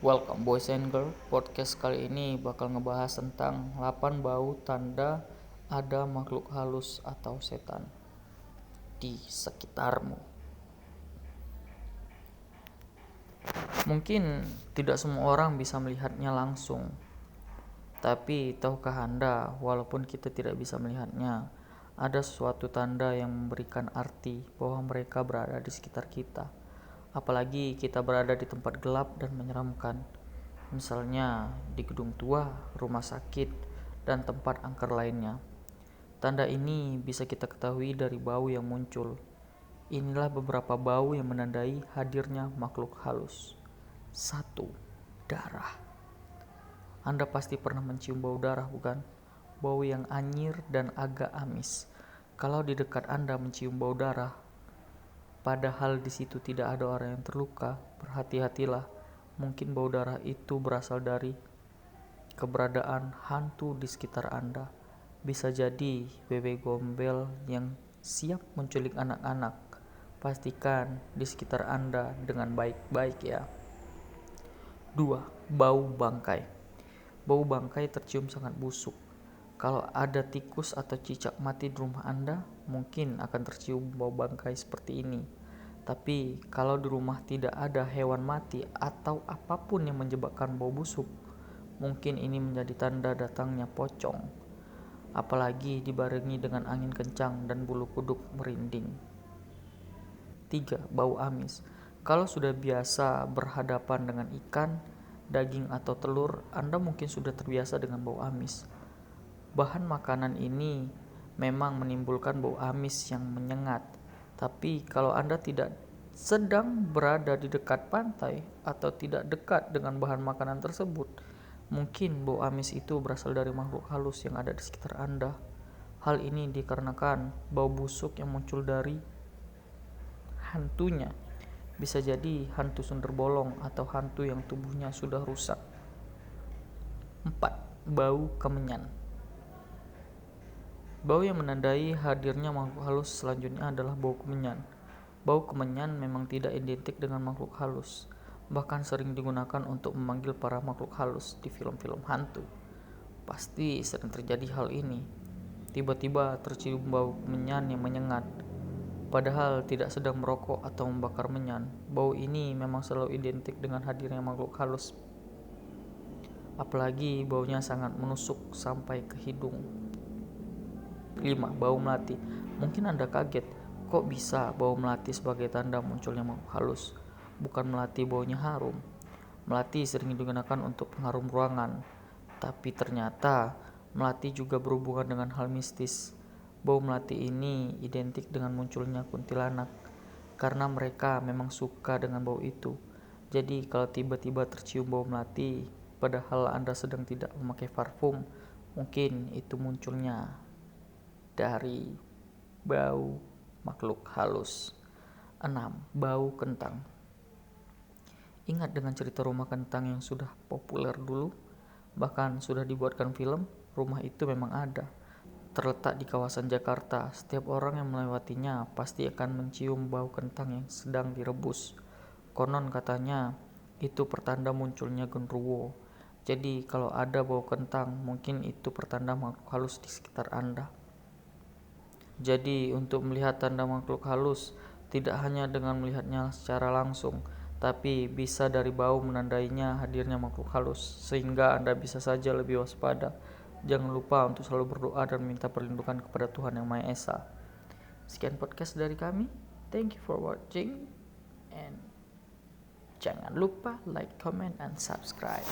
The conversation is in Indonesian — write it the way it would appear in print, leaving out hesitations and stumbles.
Welcome boys and girl. Podcast kali ini bakal ngebahas tentang 8 bau tanda ada makhluk halus atau setan di sekitarmu. Mungkin tidak semua orang bisa melihatnya langsung. Tapi tahukah Anda, walaupun kita tidak bisa melihatnya, ada sesuatu tanda yang memberikan arti bahwa mereka berada di sekitar kita. Apalagi kita berada di tempat gelap dan menyeramkan. Misalnya di gedung tua, rumah sakit, dan tempat angker lainnya. Tanda ini bisa kita ketahui dari bau yang muncul. Inilah beberapa bau yang menandai hadirnya makhluk halus. 1. Darah. Anda pasti pernah mencium bau darah, bukan? Bau yang anyir dan agak amis. Kalau di dekat Anda mencium bau darah, padahal di situ tidak ada orang yang terluka, berhati-hatilah. Mungkin bau darah itu berasal dari keberadaan hantu di sekitar Anda. Bisa jadi bebek gombel yang siap menculik anak-anak. Pastikan di sekitar Anda dengan baik-baik ya. 2. Bau bangkai. Bau bangkai tercium sangat busuk. Kalau ada tikus atau cicak mati di rumah Anda, mungkin akan tercium bau bangkai seperti ini. Tapi kalau di rumah tidak ada hewan mati atau apapun yang menyebabkan bau busuk, mungkin ini menjadi tanda datangnya pocong. Apalagi dibarengi dengan angin kencang dan bulu kuduk merinding. 3. Bau amis. Kalau sudah biasa berhadapan dengan ikan, daging atau telur, Anda mungkin sudah terbiasa dengan bau amis. Bahan makanan ini memang menimbulkan bau amis yang menyengat. Tapi kalau Anda tidak sedang berada di dekat pantai atau tidak dekat dengan bahan makanan tersebut, mungkin bau amis itu berasal dari makhluk halus yang ada di sekitar Anda. Hal ini dikarenakan bau busuk yang muncul dari hantunya. Bisa jadi hantu sundel bolong atau hantu yang tubuhnya sudah rusak. 4. Bau kemenyan. Bau yang menandai hadirnya makhluk halus selanjutnya adalah bau kemenyan. Bau kemenyan memang tidak identik dengan makhluk halus, bahkan sering digunakan untuk memanggil para makhluk halus di film-film hantu. Pasti sering terjadi hal ini. Tiba-tiba tercium bau kemenyan yang menyengat, padahal tidak sedang merokok atau membakar menyan. Bau ini memang selalu identik dengan hadirnya makhluk halus. Apalagi baunya sangat menusuk sampai ke hidung. 5. Bau melati. Mungkin Anda kaget, kok bisa bau melati sebagai tanda munculnya makhluk halus? Bukan melati baunya harum. Melati sering digunakan untuk pengharum ruangan, tapi ternyata melati juga berhubungan dengan hal mistis. Bau melati ini identik dengan munculnya kuntilanak, karena mereka memang suka dengan bau itu. Jadi kalau tiba-tiba tercium bau melati, padahal Anda sedang tidak memakai parfum, mungkin itu munculnya dari bau makhluk halus. 6. Bau kentang. Ingat dengan cerita rumah kentang yang sudah populer dulu? Bahkan sudah dibuatkan film. Rumah itu memang ada, terletak di kawasan Jakarta. Setiap orang yang melewatinya pasti akan mencium bau kentang yang sedang direbus. Konon katanya itu pertanda munculnya genderuwo. Jadi kalau ada bau kentang, mungkin itu pertanda makhluk halus di sekitar Anda. Jadi untuk melihat tanda makhluk halus, tidak hanya dengan melihatnya secara langsung, tapi bisa dari bau menandainya hadirnya makhluk halus, sehingga Anda bisa saja lebih waspada. Jangan lupa untuk selalu berdoa dan minta perlindungan kepada Tuhan Yang Maha Esa. Sekian podcast dari kami. Thank you for watching. And jangan lupa like, comment, and subscribe.